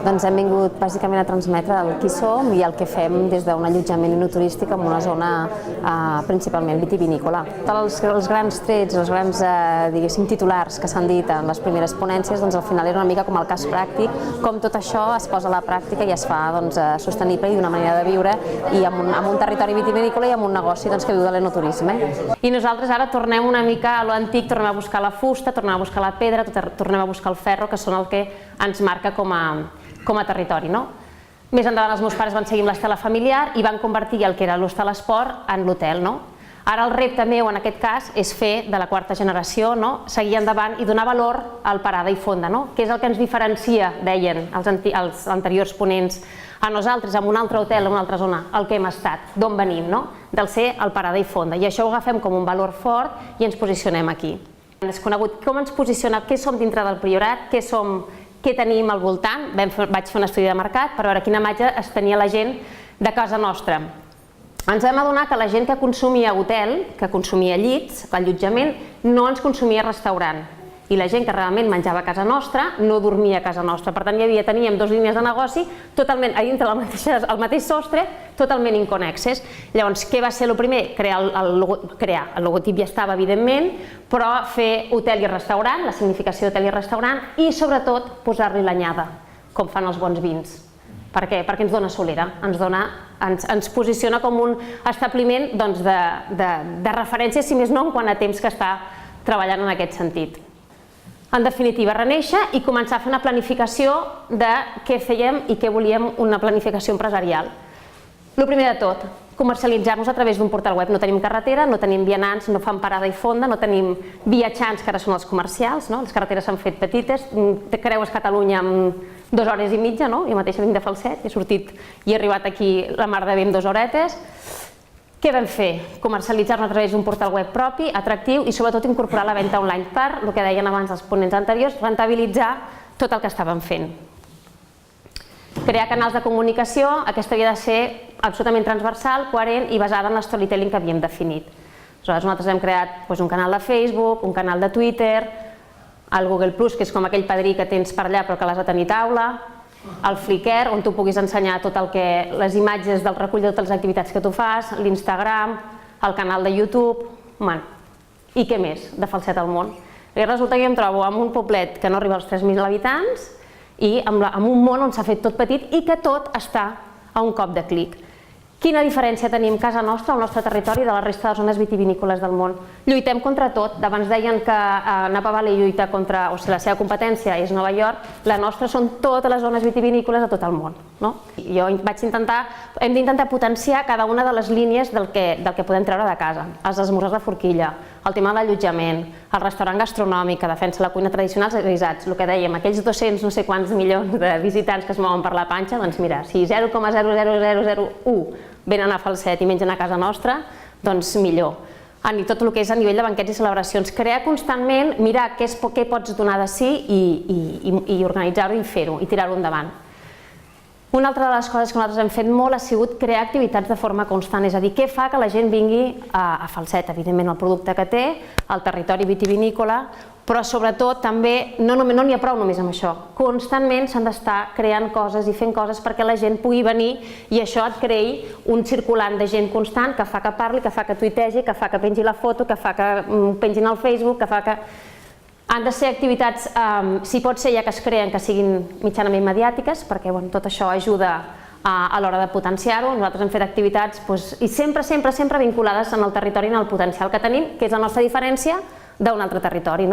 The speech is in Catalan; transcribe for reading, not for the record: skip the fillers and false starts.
Doncs hem vingut bàsicament a transmetre el qui som i el que fem des d'un allotjament enoturístic en una zona principalment vitivinícola. Els grans trets, els grans diguéssim titulars que s'han dit en les primeres ponències, doncs al final era una mica com el cas pràctic, com tot això es posa a la pràctica i es fa sostenible i d'una manera de viure i amb un territori vitivinícola i amb un negoci que viu de l'enoturisme. I nosaltres ara tornem una mica a l'antic, tornem a buscar la fusta, tornem a buscar la pedra, tornem a buscar el ferro, que són el que ens marca com a territori. Més endavant els meus pares van seguir amb l'estela familiar i van convertir el que era l'hostal esport en l'hotel. Ara el repte meu en aquest cas és fer de la quarta generació, seguir endavant i donar valor al parada i fonda, que és el que ens diferencia, deien els anteriors ponents, a nosaltres, en un altre hotel, en una altra zona, el que hem estat, d'on venim, del ser el parada i fonda. I això ho agafem com un valor fort i ens posicionem aquí. Hem desconegut com ens posiciona, què som dintre del Priorat, què tenim al voltant. Vaig fer un estudi de mercat per veure quina imatge es tenia la gent de casa nostra. Ens vam adonar que la gent que consumia hotel, que consumia llits, allotjament, no ens consumia restaurant. I la gent que realment menjava a casa nostra no dormia a casa nostra. Per tant, teníem dues línies de negoci totalment a dintre del mateix sostre, totalment inconexes. Llavors, què va ser el primer? Crear el logotip ja estava, evidentment, però fer hotel i restaurant, la significació d'hotel i restaurant, i sobretot posar-li l'anyada, com fan els bons vins. Per què? Perquè ens dona solera, ens posiciona com un establiment de referència, si més no, en quant a temps que està treballant en aquest sentit. En definitiva, renéixer i començar a fer una planificació de què fèiem i què volíem, una planificació empresarial. El primer de tot, comercialitzar-nos a través d'un portal web. No tenim carretera, no tenim vianants, no fan parada i fonda, no tenim viatjants, que ara són els comercials, les carreteres s'han fet petites, te creues Catalunya en 2 hores i mitja, jo mateixa vinc de Falset, he sortit i he arribat aquí la mar de bé en 2 horetes. Què vam fer? Comercialitzar-nos a través d'un portal web propi, atractiu i sobretot incorporar la venda online per, el que deien abans els ponents anteriors, rentabilitzar tot el que estàvem fent. Crear canals de comunicació, aquesta havia de ser absolutament transversal, coherent i basada en l'storytelling que havíem definit. Nosaltres hem creat un canal de Facebook, un canal de Twitter, el Google+, que és com aquell padrí que tens per allà però que l'has de tenir taula, el Flickr, on tu puguis ensenyar les imatges del recull de totes les activitats que tu fas, l'Instagram, el canal de YouTube, i què més de Falset al món. I resulta que em trobo en un poblet que no arriba als 3.000 habitants i en un món on s'ha fet tot petit i que tot està a un cop de clic. Quina diferència tenim a casa nostra, al nostre territori, de la resta de zones vitivinícoles del món? Lluitem contra tot. Abans deien que Napa Valley lluita contra, o sigui, la seva competència és Nova York, la nostra són totes les zones vitivinícoles de tot el món. Hem d'intentar potenciar cada una de les línies del que podem treure de casa. Els esmorzars de forquilla, el tema de l'allotjament, el restaurant gastronòmic que defensa la cuina tradicional, els realitzats, el que dèiem, aquells 200 no sé quants milions de visitants que es mouen per la panxa, doncs mira, si 0,00001 venen a Falset i mengen a casa nostra, doncs millor. I tot el que és a nivell de banquets i celebracions. Crear constantment, mirar què pots donar de si i organitzar-ho i fer-ho i tirar-ho endavant. Una altra de les coses que nosaltres hem fet molt ha sigut crear activitats de forma constant, és a dir, què fa que la gent vingui a Falset, evidentment el producte que té, el territori vitivinícola, però sobretot també no n'hi ha prou només amb això, constantment s'han d'estar creant coses i fent coses perquè la gent pugui venir i això et creï un circulant de gent constant que fa que parli, que fa que tuitegi, que fa que pengi la foto, que fa que pengin al Facebook, que fa que... Han de ser activitats, si pot ser ja que es creen, que siguin mitjanament mediàtiques, perquè tot això ajuda a l'hora de potenciar-ho. Nosaltres hem fet activitats i sempre vinculades en el territori i en el potencial que tenim, que és la nostra diferència d'un altre territori.